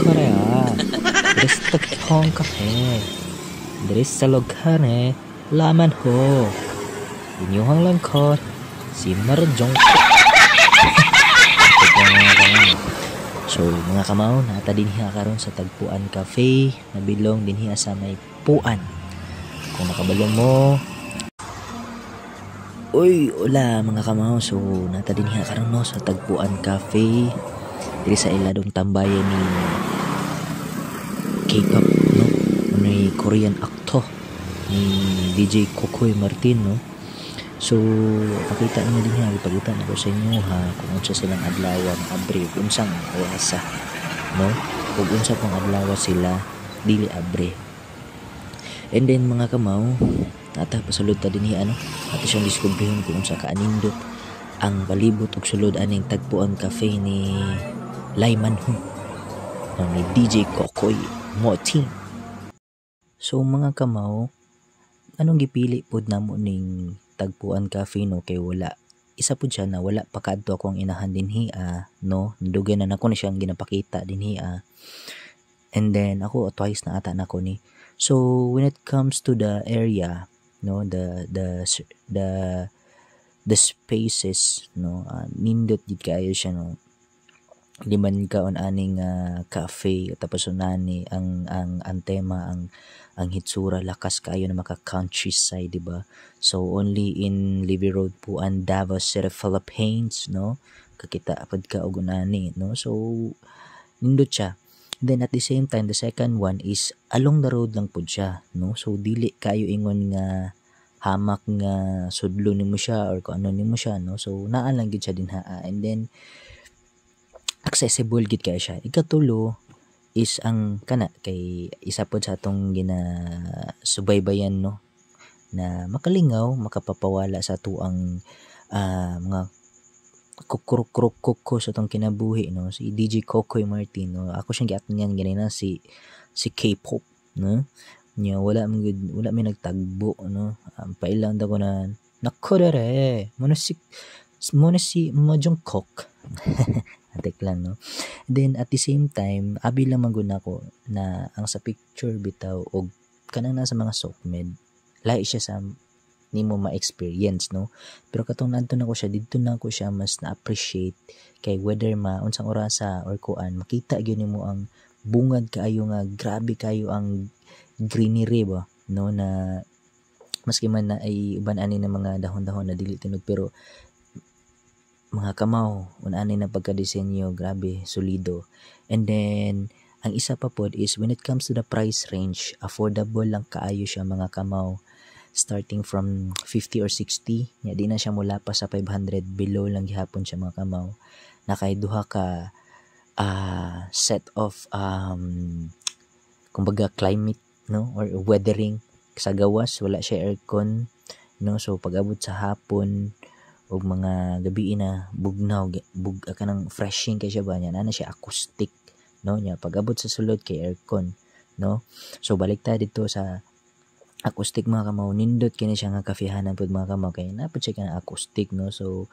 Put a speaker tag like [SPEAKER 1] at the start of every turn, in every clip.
[SPEAKER 1] Korea. Hong Cafe. Salogane. Laman ho. Inyuhang langkot. Si Marjong. So mga kamaw, nata dinhi karon sa Tagpuan Cafe, nabilong dinhi sa may Puan. Kung nakabalong mo, uy, hola mga kamaw. So nata dinhi karon no sa Tagpuan Cafe diri sa iladong tambayan ni K-pop, no, ni Korean actor ni DJ Kokoy Martin, no. So pakita niyo din ha, ipakita na ko sa inyo ha kung unsa silang adlaw abre unsang oras no, kung unsa pang adlaw sila dili abre. And then mga kamaw, ata pasulod ta dinhi ano, ato siyang diskubrihon kung unsa kaanindot ang palibot ug sulod aning Tagpuan Cafe ni Layman Ho, no, ni DJ Kokoy Martin. So mga kamaw, anong gipili pod namo ning Tagpuan Cafe, no, kay wala isa pud siya na wala pa kadto akong inahan dinhi no, dugan na nako na siyang ginapakita dinhi and then ako twice na ata nako ni. So when it comes to the area, no, the spaces, no, nindot gid kayo siya, no. Liman ka on aning cafe tapos unani ang tema ang hitsura lakas kayo na maka countryside, diba? So only in Libby Road Puan, Davao City, Philippines, no, kakita apad ka og unani, no. So nindot siya. Then at the same time, the second one is along the road lang pud siya, no. So dili kayo ingon nga hamak nga sudlo nimo siya or kung ano nimo siya, no. So naa lang gid siya dinha, and then accessible gid kay siya. Ikatulo is ang kana kay isa pod sa atong ginasubaybayan, no, na makalingaw, makapapawala sa tuang mga kukuruk sa atong kinabuhi, no, si DJ Kokoy Martin, no. Ako siyang giatngan ganina si K-pop, no, nya wala mi nagtagbo, no. Pailang da ko na nakodere mo si Mojong Kok. Atik lang, no. Then at the same time, abi lang maguna ko na ang sa picture bitaw og kanang nasa mga sockmed lahi siya sa nimo ma-experience, no. Pero katong nanto na ko siya didto na ko siya mas na-appreciate kay whether unsang orasa or kuan makita gyud nimo ang bungad kaayo nga grabe kayo ang greenery ba, no, na maski man na ay uban ani ng mga dahon-dahon na dili tinud pero mga kamaw, unani na pagka-disenyo, grabe, solido. And then, ang isa pa pod is when it comes to the price range, affordable lang kaayo siya mga kamaw. Starting from 50 or 60, nya di na siya mula pa sa 500, below lang gihapon siya mga kamaw. Nakay duha ka set of kumbaga climate, no, or weathering sa gawas, wala siya aircon, no. So pag-abot sa hapon og mga gabi na bugnaw kanang freshing kay siya ba nya na siya acoustic, no, nya pag-abot sa sulod kay aircon, no. So balik ta dito sa acoustic mga kamaw, nindot kini siya nga kafehanan pud mga kamaw kay napud siya kanang acoustic, no. So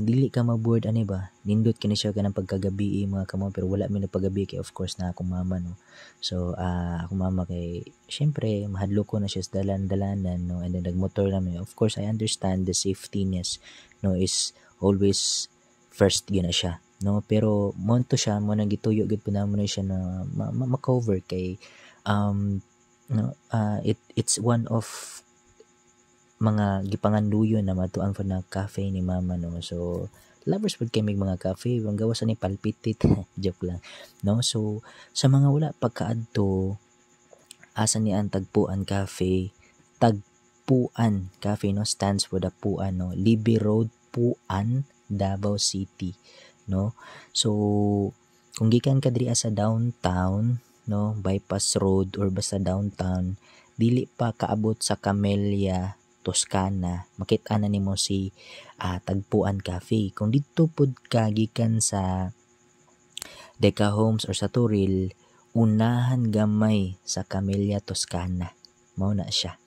[SPEAKER 1] dili ka ma-board ani ba, nindot kini siya kanang pagkagabi mga kamaw, pero wala mi na paggabi kay of course na akong mama, no. So akong mama kay syempre mahadlo ko na siya sa dalan-dalanan, no, and then nagmotor na mi. Of course I understand the safetyness, no, is always first yun na siya, no. Pero monto siya mo nang gituyo gid pud namo na siya na ma-cover kay no, it's one of mga gipanganduyon na matuang pa na cafe ni mama, no. So lovers pud kay mig mga cafe, ang gawas ni palpitit joke lang, no. So sa mga wala pagkaadto asa ni ang Tagpuan Cafe, Tagpuan Cafe, no, stands for the Puan, no, Libby Road Puan, Davao City, no. So kung gikan ka diri sa downtown, no, bypass road or basta downtown, dili pa kaabot sa Camellia Toscana, makita na nimo si Tagpuan Cafe. Kung dito pud ka gikan sa Deca Homes or sa Turil, unahan gamay sa Camellia Toscana, mao na siya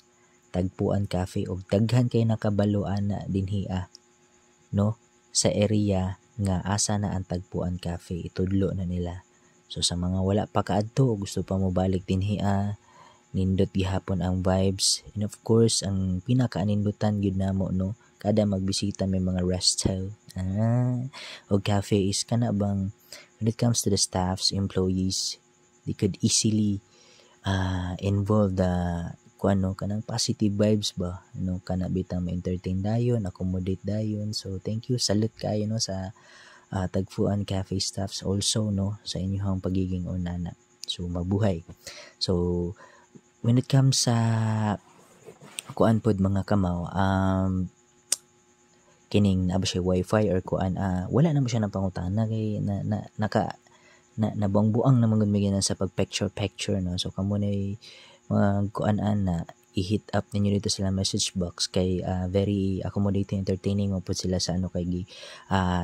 [SPEAKER 1] Tagpuan Cafe, og daghan kay nakabaloan na dinhi no, sa area nga asa na ang Tagpuan Cafe, itudlo na nila. So sa mga wala pa kaadto o gusto pa mo balik dinhi, nindot gihapon ang vibes. And of course, ang pinakaanindutan gyud namo, no, kada magbisita may mga resto o cafe is kana bang when it comes to the staffs, employees, they could easily involve the kuano kanang positive vibes ba, no, kana bitang ma-entertain dayon, accommodate dayon. So thank you, salute kayo, no, sa Tagpuan Cafe staffs also, no, sa inyong pagiging unana. So mabuhay. So when it comes sa kuan pod mga kamaw, kining aba siya wifi or kuan, wala na mo siya ng pangutana kay nabangbuang na magud mi sa pag picture, no. So kamo na mga kuan-an na i-hit up ninyo dito sila message box kay very accommodating, entertaining mo po sila sa ano, kay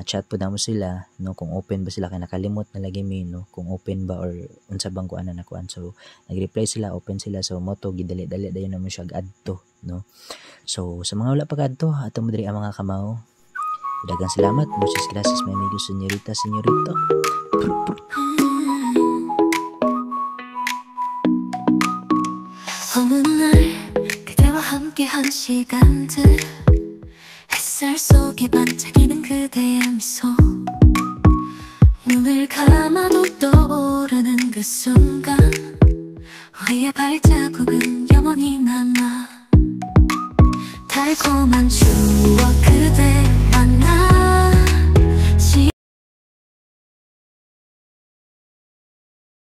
[SPEAKER 1] chat po mo sila, no, kung open ba sila, kay nakalimot na lagi mi, no, kung open ba or unsa bang kuan na kuan. So nag-reply sila, open sila, so moto gidali-dali dayon naman siya adto, no. So sa mga wala pa kadto, ato mo diri ang mga kamaw, daghang salamat. Muchas gracias my amigo, señorita, señorito.
[SPEAKER 2] 어느 날 그대와 함께한 시간들, 햇살 속에 반짝이는 그대의 미소, 눈을 감아도 떠오르는 그 순간, 우리의 발자국은 영원히 남아. 달콤한 추억 그대